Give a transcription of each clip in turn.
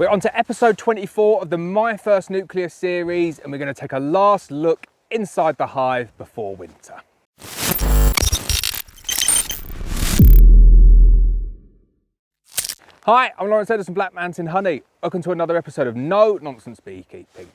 We're on to episode 24 of the My First Nucleus series, and we're going to take a last look inside the hive before winter. Hi, I'm Lawrence Edison Black Mountain Honey. Welcome to another episode of No Nonsense Beekeeping.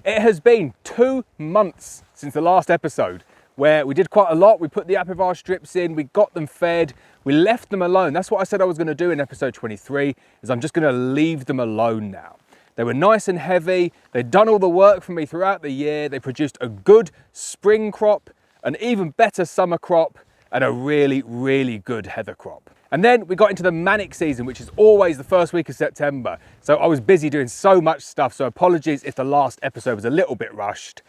It has been 2 months since the last episode, where we did quite a lot. We put the apivar strips in, we got them fed, we left them alone. That's what I said I was going to do in episode 23, is I'm just going to leave them alone now. They were nice and heavy, they'd done all the work for me throughout the year, they produced a good spring crop, an even better summer crop, and a really, really good heather crop. And then we got into the manic season, which is always the first week of September. So I was busy doing so much stuff, so apologies if the last episode was a little bit rushed.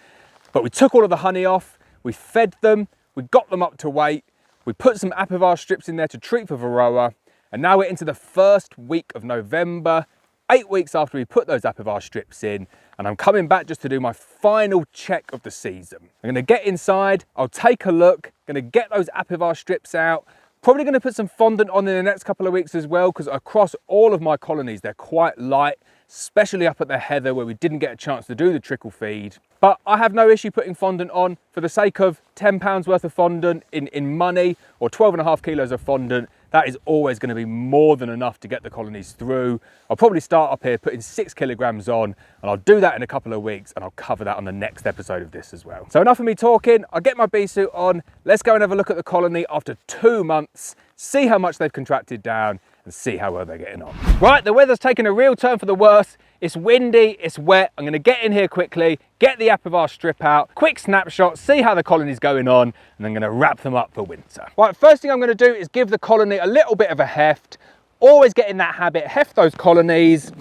But we took all of the honey off, we fed them, we got them up to weight, we put some apivar strips in there to treat for varroa, and now we're into the first week of November, 8 weeks after we put those apivar strips in, and I'm coming back just to do my final check of the season. I'm going to get inside, I'll take a look, going to get those apivar strips out, probably going to put some fondant on in the next couple of weeks as well, because across all of my colonies they're quite light, especially up at the heather where we didn't get a chance to do the trickle feed. But I have no issue putting fondant on for the sake of £10 worth of fondant in money, or 12.5 kilos of fondant. That is always going to be more than enough to get the colonies through. I'll probably start up here putting 6 kilograms on, and I'll do that in a couple of weeks, and I'll cover that on the next episode of this as well. So enough of me talking, I'll get my bee suit on, let's go and have a look at the colony after 2 months, see how much they've contracted down, and see how well they're getting on. Right, the weather's taken a real turn for the worse. It's windy, it's wet. I'm gonna get in here quickly, get the apivar strip out, quick snapshot, see how the colony's going on, and I'm gonna wrap them up for winter. Right, first thing I'm gonna do is give the colony a little bit of a heft. Always get in that habit, heft those colonies.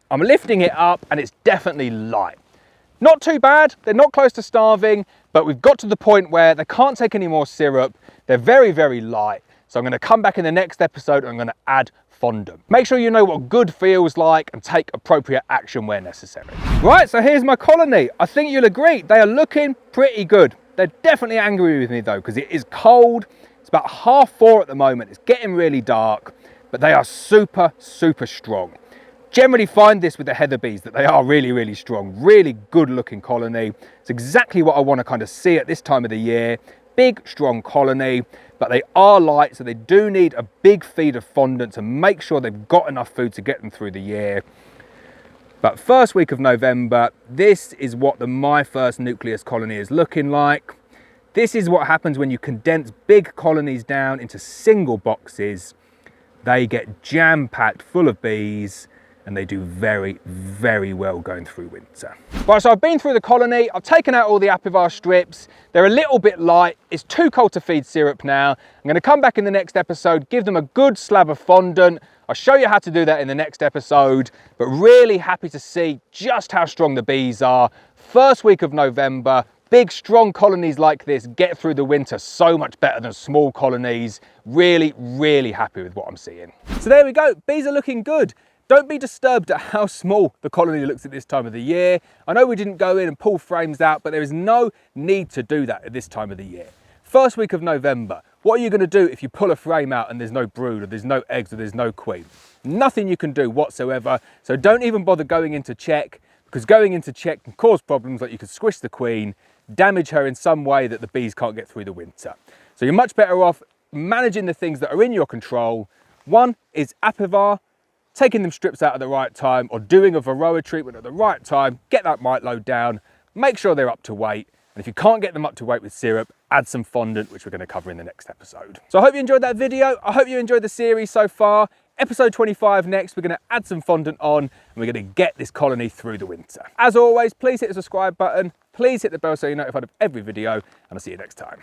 I'm lifting it up and it's definitely light. Not too bad, they're not close to starving, but we've got to the point where they can't take any more syrup. They're very, very light. So I'm going to come back in the next episode and I'm going to add fondant. Make sure you know what good feels like and take appropriate action where necessary. Right, so here's my colony. I think you'll agree, they are looking pretty good. They're definitely angry with me though, because it is cold. It's about 4:30 at the moment. It's getting really dark, but they are super, super strong. Generally find this with the heather bees, that they are really, really strong, really good looking colony. It's exactly what I want to kind of see at this time of the year. Big, strong colony, but they are light, so they do need a big feed of fondant to make sure they've got enough food to get them through the year. But first week of November, this is what the My First Nucleus colony is looking like. This is what happens when you condense big colonies down into single boxes. They get jam-packed full of bees, and they do very, very well going through winter. Right, so I've been through the colony, I've taken out all the apivar strips, they're a little bit light, it's too cold to feed syrup now. I'm gonna come back in the next episode, give them a good slab of fondant. I'll show you how to do that in the next episode, but really happy to see just how strong the bees are. First week of November, big strong colonies like this get through the winter so much better than small colonies. Really, really happy with what I'm seeing. So there we go, bees are looking good. Don't be disturbed at how small the colony looks at this time of the year. I know we didn't go in and pull frames out, but there is no need to do that at this time of the year. First week of November, what are you going to do if you pull a frame out and there's no brood, or there's no eggs, or there's no queen? Nothing you can do whatsoever, so don't even bother going in to check, because going in to check can cause problems, like you could squish the queen, damage her in some way that the bees can't get through the winter. So you're much better off managing the things that are in your control. One is apivar, taking them strips out at the right time, or doing a varroa treatment at the right time, get that mite load down, make sure they're up to weight, and if you can't get them up to weight with syrup, add some fondant, which we're going to cover in the next episode. So I hope you enjoyed that video, I hope you enjoyed the series so far. Episode 25 next, we're going to add some fondant on, and we're going to get this colony through the winter. As always, please hit the subscribe button, please hit the bell so you're notified of every video, and I'll see you next time.